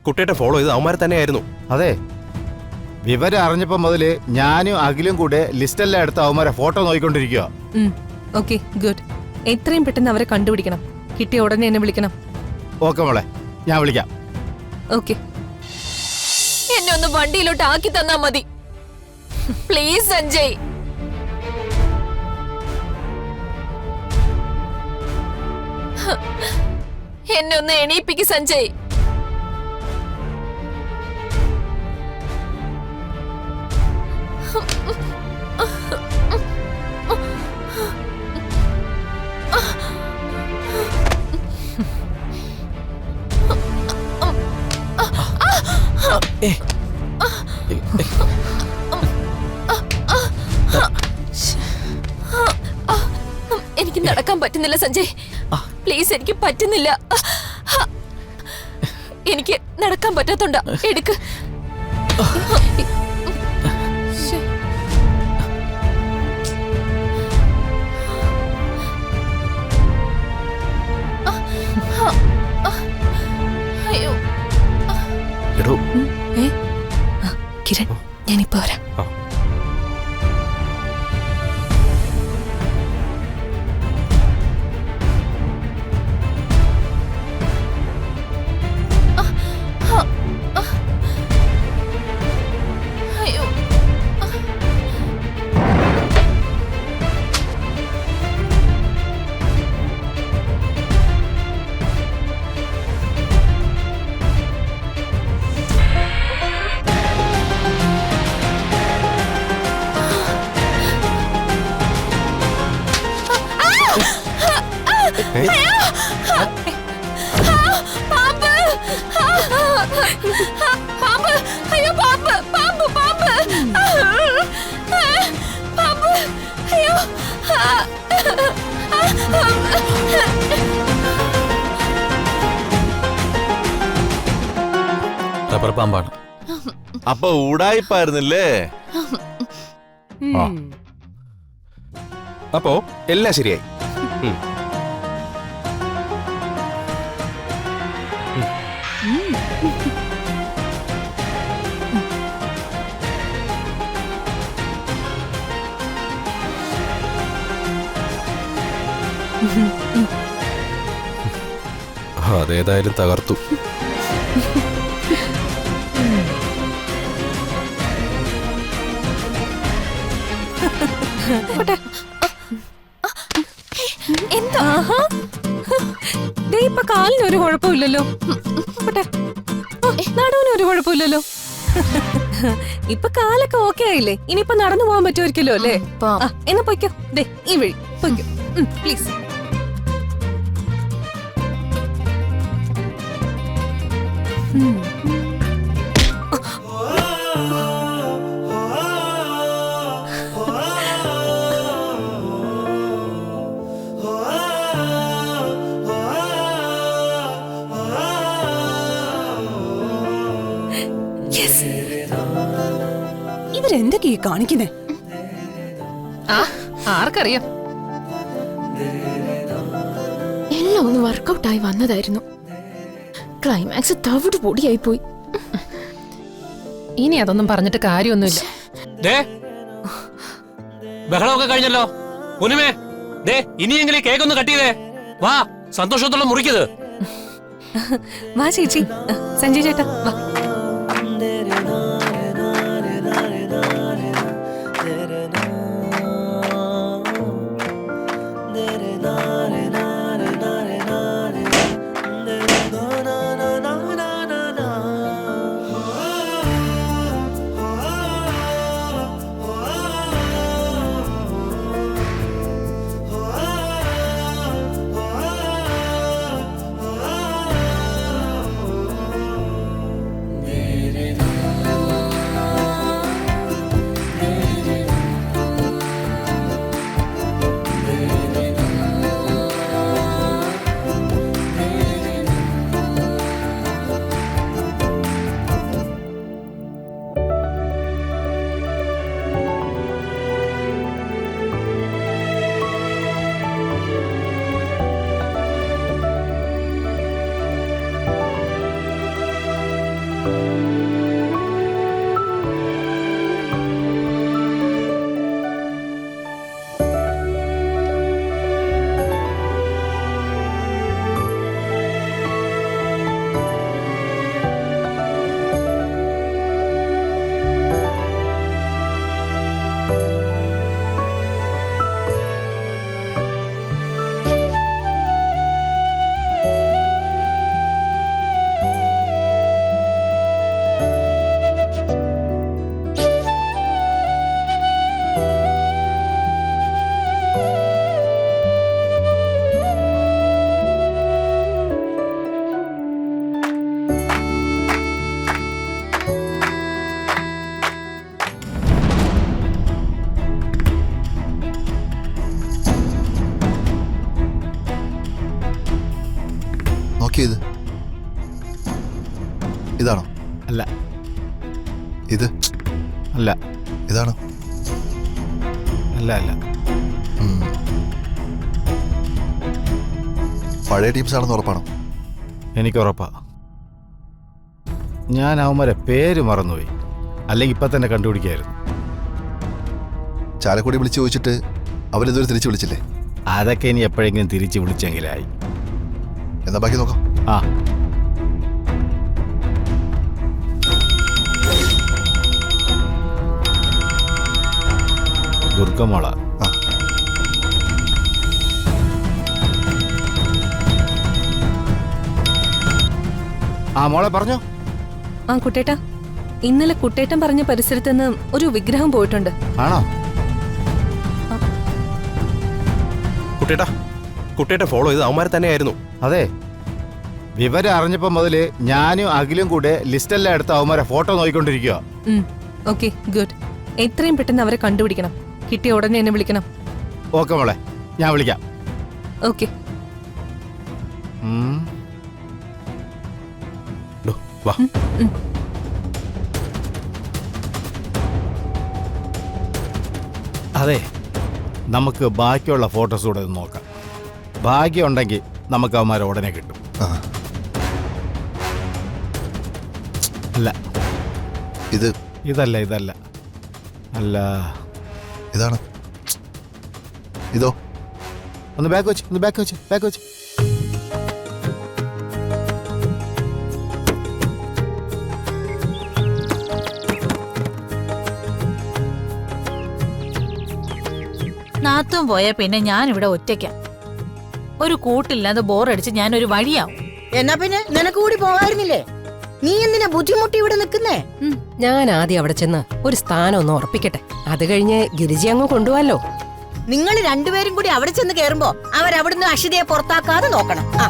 കുട്ടിയെ ഫോളോ ചെയ്ത് അവന്മാരെ തന്നെയായിരുന്നു. അതെ, വിവരം അറിഞ്ഞപ്പോ മുതല് ഞാനും അഖിലും കൂടെ ലിസ്റ്റെല്ലാം എടുത്ത് അവന്മാരെ ഫോട്ടോ നോക്കിക്കൊണ്ടിരിക്കുക. Okay, good. എത്രയും പെട്ടെന്ന് അവരെ കണ്ടുപിടിക്കണം. കിട്ടിയ ഉടനെ എന്നെ വിളിക്കണം. ഓക്കെ മോളെ, ഞാൻ വിളിക്കാം. ഓക്കെ. എന്നെ ഒന്ന് വണ്ടിയിലോട്ട് ആക്കി തന്നാ മതി പ്ലീസ് സഞ്ജയ്. എന്നെ ഒന്ന് എണീപ്പിക്ക് സഞ്ജയ്. എനിക്ക് നടക്കാൻ പറ്റുന്നില്ല സഞ്ജയ്, പ്ലീസ്. എനിക്ക് പറ്റുന്നില്ല. എനിക്ക് നടക്കാൻ പറ്റാത്തോണ്ടാ. എടുക്ക്. അയ്യോ. കിരൺ, ഞാനിപ്പോ വരാം. പാമ്പാണ്. അപ്പൊ ഊടായിപ്പായിരുന്നില്ലേ? അപ്പോ എല്ലാം ശരിയായി. അതേതായാലും തകർത്തു. എന്താ ഇപ്പൊ കാലിന് ഒരു കുഴപ്പമില്ലല്ലോ, നടുവിന് ഒരു കുഴപ്പമില്ലല്ലോ. ഇപ്പൊ കാലൊക്കെ ഓക്കെ ആയില്ലേ? ഇനിയിപ്പൊ നടന്നു പോകാൻ പറ്റുമായിരിക്കല്ലോ അല്ലേ? എന്നാ പൊയ്ക്കോ, ദേ ഈ വഴി പൊയ്ക്കോ പ്ലീസ്. ഇവരെന്തൊക്കെയാ കാണിക്കുന്നേ? ആർക്കറിയാം. എല്ലാം ഒന്ന് വർക്കൗട്ടായി വന്നതായിരുന്നു. ക്ലൈമാക്സ് തവിട് പൊടിയായി പോയി. ഇനി അതൊന്നും പറഞ്ഞിട്ട് കാര്യമൊന്നുമില്ല. ബഹളമൊക്കെ കഴിഞ്ഞല്ലോ. ഒന്നുമേ ഇനിയെങ്കിലും കേക്ക് ഒന്ന് കട്ട് ചെയ്തേ. വാ, സന്തോഷത്തോടെ മുറിക്കത്. വാ ചേച്ചി, സഞ്ജയ് ചേട്ടാ വാ. ഇതാണോ? അല്ല. ഇത് അല്ല. ഇതാണ്? അല്ല അല്ല. പഴയ ടീംസ് ആണെന്ന് ഉറപ്പാണോ? എനിക്ക് ഉറപ്പാ. ഞാൻ അവന്മാരെ പേര് മറന്നുപോയി, അല്ലെങ്കിൽ ഇപ്പൊ തന്നെ കണ്ടുപിടിക്കായിരുന്നു. ചാലക്കുടി വിളിച്ചു ചോദിച്ചിട്ട് അവരിതുവരെ തിരിച്ചു വിളിച്ചില്ലേ? അതൊക്കെ ഇനി എപ്പോഴെങ്കിലും തിരിച്ചു വിളിച്ചെങ്കിലായി. എന്നാ ബാക്കി നോക്കാം. ആ ദുർഗമോള. ആ. ആ മോളെ പറഞ്ഞോ. ആ കുട്ടേട്ടാ, ഇന്നലെ കുട്ടേട്ടൻ പറഞ്ഞ പരിസരത്ത് നിന്ന് ഒരു വിഗ്രഹം പോയിട്ടുണ്ട്. ആണോ? കുട്ടേട്ടാ കുട്ടേട്ട ഫോളോ ചെയ്ത് അവന്മാരെ തന്നെയായിരുന്നു. അതെ, വിവരം അറിഞ്ഞപ്പോ മുതല് ഞാനും അഖിലും കൂടെ ലിസ്റ്റെല്ലാം എടുത്ത് അവന്മാരെ ഫോട്ടോ നോക്കിക്കൊണ്ടിരിക്കുക. Okay, good. എത്രയും പെട്ടെന്ന് അവരെ കണ്ടുപിടിക്കണം. കിട്ടിയ ഉടനെ എന്നെ വിളിക്കണം. ഓക്കെ മോളെ, ഞാൻ വിളിക്കാം. ഓക്കെ. ഡോ, വാ. അതെ, നമുക്ക് ബാക്കിയുള്ള ഫോട്ടോസ് കൂടെ ഒന്ന് നോക്കാം. ഭാഗ്യം ഉണ്ടെങ്കിൽ നമുക്ക് അവന്മാരെ ഉടനെ കിട്ടും. ആ. അല്ല, ഇത് ഇതല്ല. ഇതല്ല. അല്ല. ഇതാണ്? ഇതോ? ഒന്ന് ബാക്ക് വെച്ച്, ഒന്ന് ബാക്ക് വെച്ച്, ബാക്ക് വെച്ച്. നാത്തും പോയാ പിന്നെ ഞാൻ ഇവിടെ ഒറ്റയ്ക്കാം. ഒരു കൂട്ടില്ലാതെ ബോറടിച്ച് ഞാൻ ഒരു വഴിയാവും. എന്നാ പിന്നെ നിനക്ക് കൂടി പോകായിരുന്നില്ലേ? നീ എന്തിനാ ബുദ്ധിമുട്ടി ഇവിടെ നിൽക്കുന്നേ? ഞാൻ ആദ്യം അവിടെ ചെന്ന് ഒരു സ്ഥാനം ഒന്ന് ഉറപ്പിക്കട്ടെ. അത് കഴിഞ്ഞ് ഗിരിജി അങ്ങ് കൊണ്ടുപോവാലോ. നിങ്ങൾ രണ്ടുപേരും കൂടി അവിടെ ചെന്ന് കേറുമ്പോ അവരവിടുന്ന് അഷിതയെ പുറത്താക്കാതെ നോക്കണം. ആ